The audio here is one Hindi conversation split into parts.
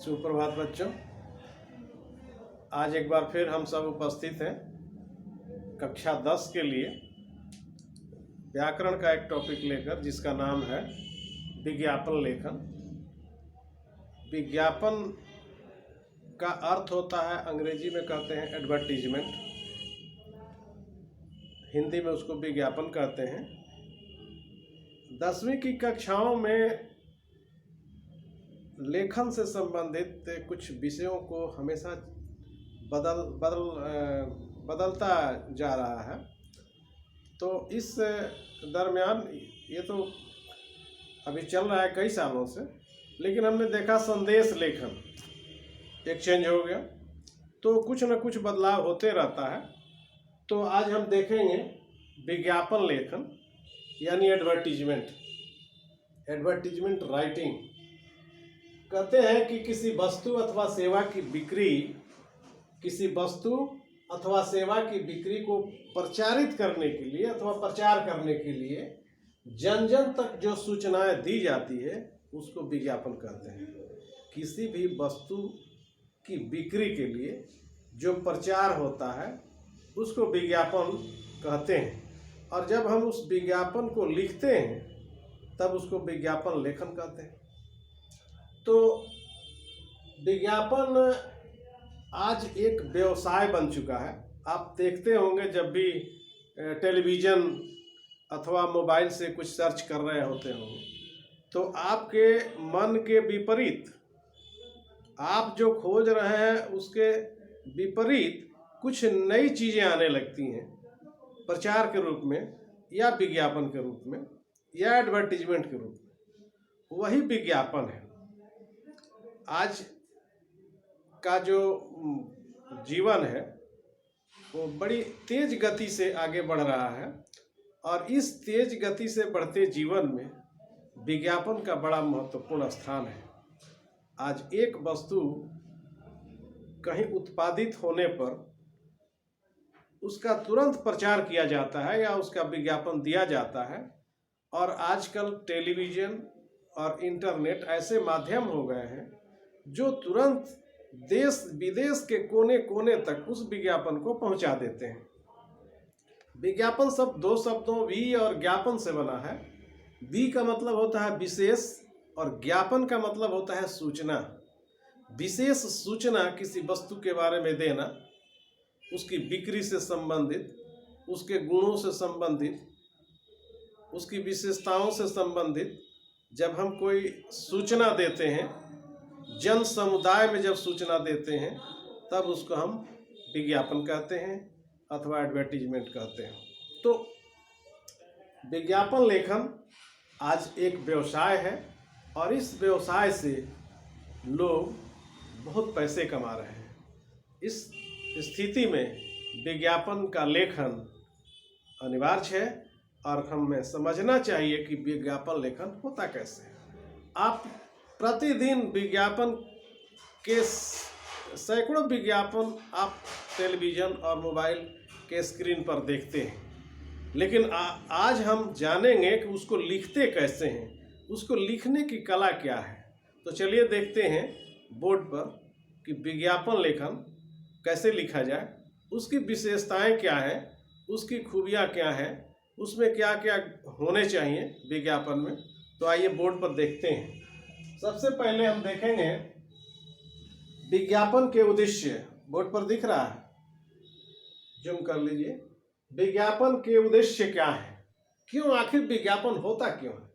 सुप्रभात बच्चों। आज एक बार फिर हम सब उपस्थित हैं कक्षा 10 के लिए व्याकरण का एक टॉपिक लेकर, जिसका नाम है विज्ञापन लेखन। विज्ञापन का अर्थ होता है, अंग्रेजी में कहते हैं एडवर्टीजमेंट, हिंदी में उसको विज्ञापन कहते हैं। 10वीं की कक्षाओं में लेखन से संबंधित कुछ विषयों को हमेशा बदलता जा रहा है। तो इस दरमियान ये तो अभी चल रहा है कई सालों से, लेकिन हमने देखा संदेश लेखन एक चेंज हो गया, तो कुछ न कुछ बदलाव होते रहता है। तो आज हम देखेंगे विज्ञापन लेखन यानी एडवर्टीजमेंट राइटिंग। कहते हैं कि किसी वस्तु अथवा सेवा की बिक्री, किसी वस्तु अथवा सेवा की बिक्री को प्रचारित करने के लिए अथवा प्रचार करने के लिए जन जन तक जो सूचनाएं दी जाती है उसको विज्ञापन कहते हैं। किसी भी वस्तु की बिक्री के लिए जो प्रचार होता है उसको विज्ञापन कहते हैं, और जब हम उस विज्ञापन को लिखते हैं तब उसको विज्ञापन लेखन कहते हैं। तो विज्ञापन आज एक व्यवसाय बन चुका है। आप देखते होंगे जब भी टेलीविज़न अथवा मोबाइल से कुछ सर्च कर रहे होते होंगे तो आपके मन के विपरीत, आप जो खोज रहे हैं उसके विपरीत कुछ नई चीज़ें आने लगती हैं, प्रचार के रूप में या विज्ञापन के रूप में या एडवर्टीजमेंट के रूप में। वही विज्ञापन है। आज का जो जीवन है वो बड़ी तेज गति से आगे बढ़ रहा है, और इस तेज गति से बढ़ते जीवन में विज्ञापन का बड़ा महत्वपूर्ण स्थान है। आज एक वस्तु कहीं उत्पादित होने पर उसका तुरंत प्रचार किया जाता है या उसका विज्ञापन दिया जाता है, और आजकल टेलीविज़न और इंटरनेट ऐसे माध्यम हो गए हैं जो तुरंत देश विदेश के कोने कोने तक उस विज्ञापन को पहुंचा देते हैं। विज्ञापन शब्द दो शब्दों वी और ज्ञापन से बना है। वी का मतलब होता है विशेष और ज्ञापन का मतलब होता है सूचना। विशेष सूचना किसी वस्तु के बारे में देना, उसकी बिक्री से संबंधित, उसके गुणों से संबंधित, उसकी विशेषताओं से संबंधित जब हम कोई सूचना देते हैं, जन समुदाय में जब सूचना देते हैं, तब उसको हम विज्ञापन कहते हैं अथवा एडवर्टीजमेंट कहते हैं। तो विज्ञापन लेखन आज एक व्यवसाय है, और इस व्यवसाय से लोग बहुत पैसे कमा रहे हैं। इस स्थिति में विज्ञापन का लेखन अनिवार्य है, और हमें समझना चाहिए कि विज्ञापन लेखन होता कैसे है। आप प्रतिदिन विज्ञापन के सैकड़ों विज्ञापन आप टेलीविज़न और मोबाइल के स्क्रीन पर देखते हैं, लेकिन आज हम जानेंगे कि उसको लिखते कैसे हैं, उसको लिखने की कला क्या है। तो चलिए देखते हैं बोर्ड पर कि विज्ञापन लेखन कैसे लिखा जाए, उसकी विशेषताएं क्या हैं, उसकी खूबियां क्या हैं, उसमें क्या क्या होने चाहिए विज्ञापन में। तो आइए बोर्ड पर देखते हैं। सबसे पहले हम देखेंगे विज्ञापन के उद्देश्य। बोर्ड पर दिख रहा है, जूम कर लीजिए। विज्ञापन के उद्देश्य क्या है, क्यों आखिर विज्ञापन होता क्यों है।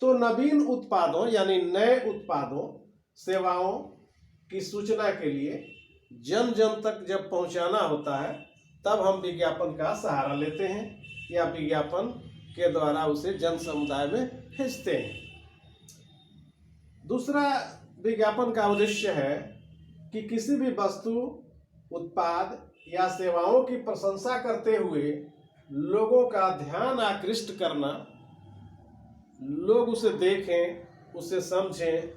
तो नवीन उत्पादों यानी नए उत्पादों सेवाओं की सूचना के लिए जन जन तक जब पहुंचाना होता है तब हम विज्ञापन का सहारा लेते हैं या विज्ञापन के द्वारा उसे जन समुदाय में भेजते हैं। दूसरा विज्ञापन का उद्देश्य है कि किसी भी वस्तु, उत्पाद या सेवाओं की प्रशंसा करते हुए लोगों का ध्यान आकृष्ट करना, लोग उसे देखें, उसे समझें,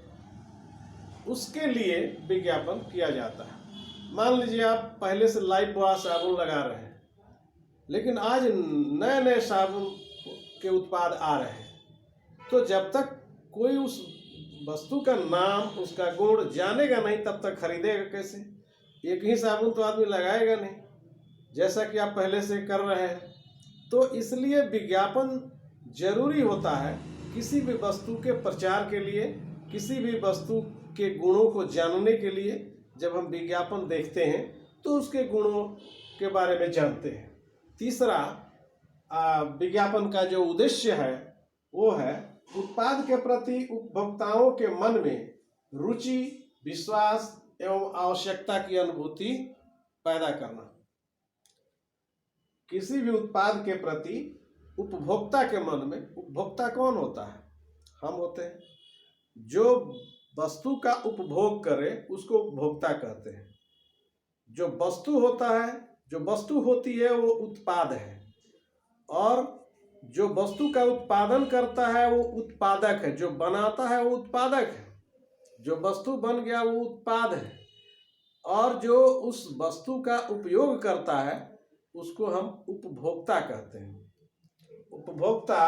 उसके लिए विज्ञापन किया जाता है। मान लीजिए आप पहले से लाइफ बॉय साबुन लगा रहे हैं, लेकिन आज नए नए साबुन के उत्पाद आ रहे हैं, तो जब तक कोई उस वस्तु का नाम, उसका गुण जानेगा नहीं तब तक खरीदेगा कैसे? एक ही साबुन तो आदमी लगाएगा नहीं, जैसा कि आप पहले से कर रहे हैं। तो इसलिए विज्ञापन जरूरी होता है किसी भी वस्तु के प्रचार के लिए, किसी भी वस्तु के गुणों को जानने के लिए। जब हम विज्ञापन देखते हैं तो उसके गुणों के बारे में जानते हैं। तीसरा, विज्ञापन का जो उद्देश्य है वो है उत्पाद के प्रति उपभोक्ताओं के मन में रुचि, विश्वास एवं आवश्यकता की अनुभूति पैदा करना। किसी भी उत्पाद के प्रति उपभोक्ता के मन में, उपभोक्ता कौन होता है? हम होते हैं। जो वस्तु का उपभोग करे उसको उपभोक्ता कहते हैं। जो वस्तु होता है, जो वस्तु होती है वो उत्पाद है, और जो वस्तु का उत्पादन करता है वो उत्पादक है। जो बनाता है वो उत्पादक है, जो वस्तु बन गया वो उत्पाद है, और जो उस वस्तु का उपयोग करता है उसको हम उपभोक्ता कहते हैं। उपभोक्ता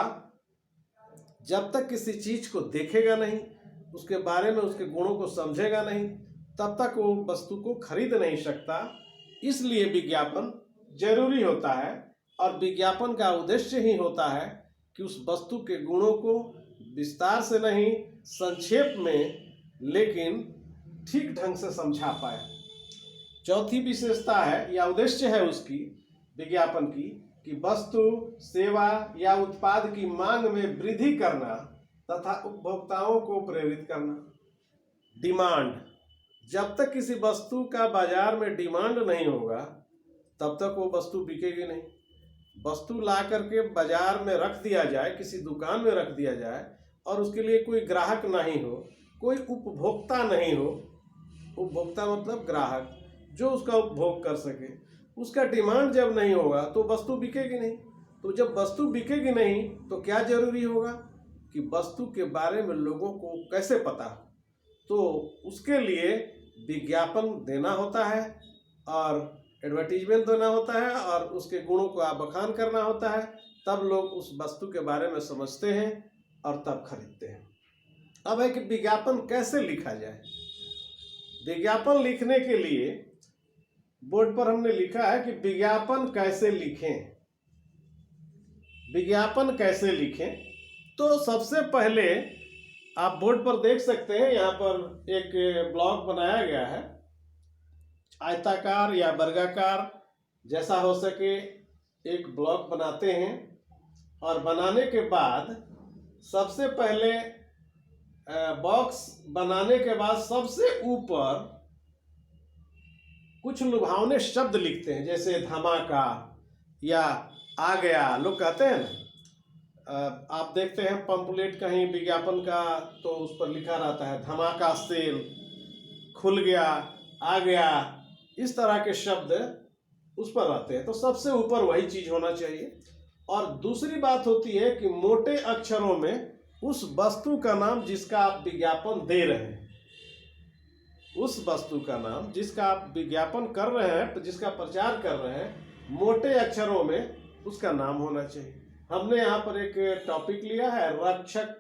जब तक किसी चीज को देखेगा नहीं, उसके बारे में, उसके गुणों को समझेगा नहीं, तब तक वो वस्तु को खरीद नहीं सकता। इसलिए विज्ञापन जरूरी होता है, और विज्ञापन का उद्देश्य ही होता है कि उस वस्तु के गुणों को विस्तार से नहीं, संक्षेप में, लेकिन ठीक ढंग से समझा पाए। चौथी विशेषता है या उद्देश्य है उसकी, विज्ञापन की, कि वस्तु, सेवा या उत्पाद की मांग में वृद्धि करना तथा उपभोक्ताओं को प्रेरित करना। डिमांड, जब तक किसी वस्तु का बाजार में डिमांड नहीं होगा तब तक वो वस्तु बिकेगी नहीं। वस्तु ला करके बाजार में रख दिया जाए, किसी दुकान में रख दिया जाए, और उसके लिए कोई ग्राहक नहीं हो, कोई उपभोक्ता नहीं हो, उपभोक्ता मतलब ग्राहक जो उसका उपभोग कर सके, उसका डिमांड जब नहीं होगा तो वस्तु बिकेगी नहीं। तो जब वस्तु बिकेगी नहीं तो क्या जरूरी होगा कि वस्तु के बारे में लोगों को कैसे पता हो? तो उसके लिए विज्ञापन देना होता है, और एडवर्टीजमेंट देना होता है, और उसके गुणों को बखान करना होता है। तब लोग उस वस्तु के बारे में समझते हैं और तब खरीदते हैं। अब है कि विज्ञापन कैसे लिखा जाए। विज्ञापन लिखने के लिए बोर्ड पर हमने लिखा है कि विज्ञापन कैसे लिखें। विज्ञापन कैसे लिखें, तो सबसे पहले आप बोर्ड पर देख सकते हैं, यहाँ पर एक ब्लॉक बनाया गया है, आयताकार या वर्गाकार जैसा हो सके एक ब्लॉक बनाते हैं। और बनाने के बाद सबसे पहले बॉक्स बनाने के बाद सबसे ऊपर कुछ लुभावने शब्द लिखते हैं, जैसे धमाका या आ गया, लोग कहते हैं ना। आप देखते हैं पंपलेट कहीं विज्ञापन का, तो उस पर लिखा रहता है धमाका सेल, खुल गया, आ गया, इस तरह के शब्द उस पर रहते हैं। तो सबसे ऊपर वही चीज होना चाहिए। और दूसरी बात होती है कि मोटे अक्षरों में उस वस्तु का नाम जिसका आप विज्ञापन दे रहे हैं, उस वस्तु का नाम जिसका आप विज्ञापन कर रहे हैं, जिसका प्रचार कर रहे हैं, मोटे अक्षरों में उसका नाम होना चाहिए। हमने यहाँ पर एक टॉपिक लिया है रक्षक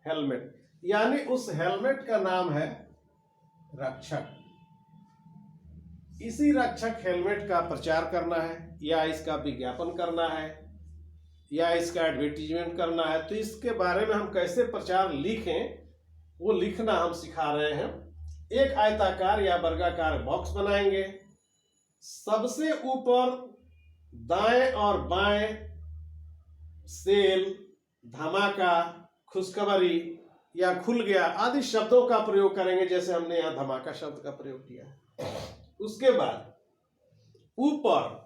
हेलमेट, यानी उस हेलमेट का नाम है रक्षक। इसी रक्षक हेलमेट का प्रचार करना है, या इसका विज्ञापन करना है, या इसका एडवर्टीजमेंट करना है। तो इसके बारे में हम कैसे प्रचार लिखें वो लिखना हम सिखा रहे हैं। एक आयताकार या वर्गाकार बॉक्स बनाएंगे, सबसे ऊपर दाएं और बाएं सेल, धमाका, खुशखबरी या खुल गया आदि शब्दों का प्रयोग करेंगे, जैसे हमने यहाँ धमाका शब्द का प्रयोग किया। उसके बाद ऊपर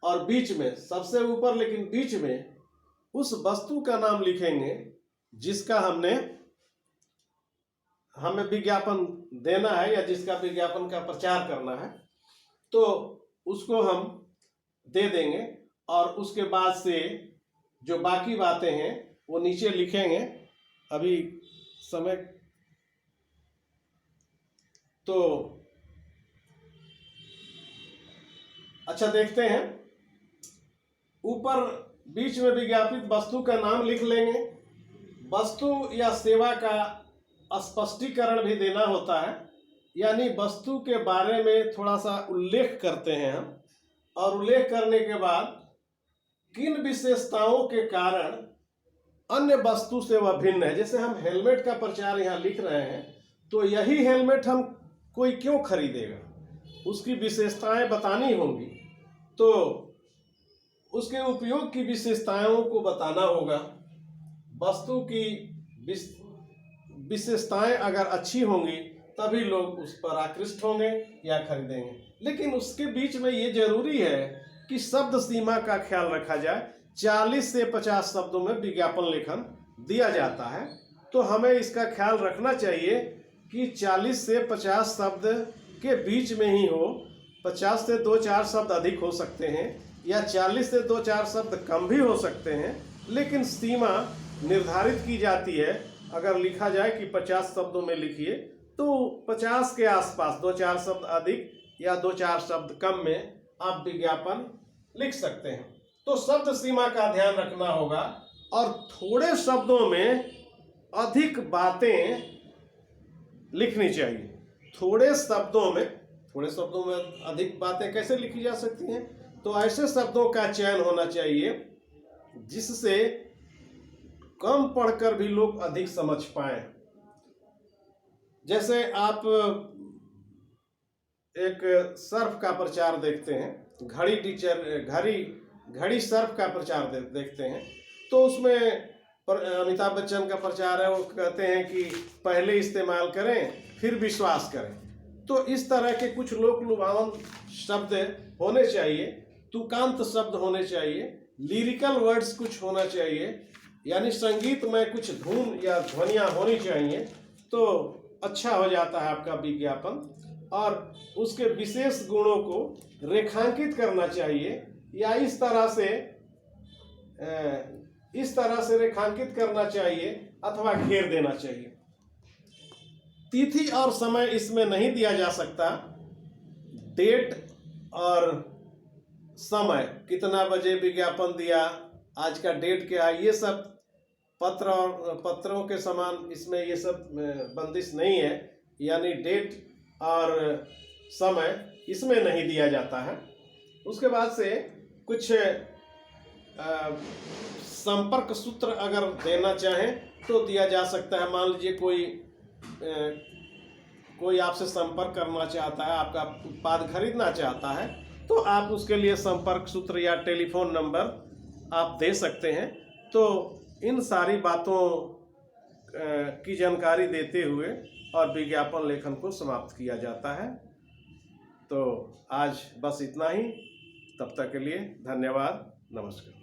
और बीच में, सबसे ऊपर लेकिन बीच में उस वस्तु का नाम लिखेंगे जिसका हमें विज्ञापन देना है या जिसका विज्ञापन का प्रचार करना है, तो उसको हम दे देंगे। और उसके बाद से जो बाकी बातें हैं वो नीचे लिखेंगे। अभी समय तो अच्छा देखते हैं, ऊपर बीच में विज्ञापित वस्तु का नाम लिख लेंगे, वस्तु या सेवा का स्पष्टीकरण भी देना होता है, यानी वस्तु के बारे में थोड़ा सा उल्लेख करते हैं हम, और उल्लेख करने के बाद किन विशेषताओं के कारण अन्य वस्तु से वह भिन्न है। जैसे हम हेलमेट का प्रचार यहाँ लिख रहे हैं, तो यही हेलमेट हम कोई क्यों खरीदेगा, उसकी विशेषताएं बतानी होंगी, तो उसके उपयोग की विशेषताओं को बताना होगा। वस्तु की विशेषताएं अगर अच्छी होंगी तभी लोग उस पर आकृष्ट होंगे या खरीदेंगे। लेकिन उसके बीच में ये जरूरी है कि शब्द सीमा का ख्याल रखा जाए। 40 से 50 शब्दों में विज्ञापन लेखन दिया जाता है, तो हमें इसका ख्याल रखना चाहिए कि 40 से 50 शब्द के बीच में ही हो। 50 से 2-4 शब्द अधिक हो सकते हैं, या 40 से 2-4 शब्द कम भी हो सकते हैं, लेकिन सीमा निर्धारित की जाती है। अगर लिखा जाए कि 50 शब्दों में लिखिए, तो 50 के आसपास 2-4 शब्द अधिक या 2-4 शब्द कम में आप विज्ञापन लिख सकते हैं। तो शब्द सीमा का ध्यान रखना होगा, और थोड़े शब्दों में अधिक बातें लिखनी चाहिए। थोड़े शब्दों में अधिक बातें कैसे लिखी जा सकती हैं? तो ऐसे शब्दों का चयन होना चाहिए जिससे कम पढ़कर भी लोग अधिक समझ पाएं। जैसे आप एक सर्फ का प्रचार देखते हैं, घड़ी सर्फ का प्रचार देखते हैं, तो उसमें अमिताभ बच्चन का प्रचार है। वो कहते हैं कि पहले इस्तेमाल करें फिर विश्वास करें। तो इस तरह के कुछ लोक लुभावन शब्द होने चाहिए, तुकांत शब्द होने चाहिए, लिरिकल वर्ड्स कुछ होना चाहिए, यानी संगीत में कुछ धुन या ध्वनियाँ होनी चाहिए, तो अच्छा हो जाता है आपका विज्ञापन। और उसके विशेष गुणों को रेखांकित करना चाहिए, या इस तरह से रेखांकित करना चाहिए अथवा घेर देना चाहिए। तिथि और समय इसमें नहीं दिया जा सकता। डेट और समय, कितना बजे विज्ञापन दिया, आज का डेट क्या है, ये सब पत्र और पत्रों के समान इसमें ये सब बंदिश नहीं है, यानी डेट और समय इसमें नहीं दिया जाता है। उसके बाद से कुछ संपर्क सूत्र अगर देना चाहें तो दिया जा सकता है। मान लीजिए कोई आपसे संपर्क करना चाहता है, आपका उत्पाद खरीदना चाहता है, तो आप उसके लिए संपर्क सूत्र या टेलीफोन नंबर आप दे सकते हैं। तो इन सारी बातों की जानकारी देते हुए और विज्ञापन लेखन को समाप्त किया जाता है। तो आज बस इतना ही। तब तक के लिए धन्यवाद, नमस्कार।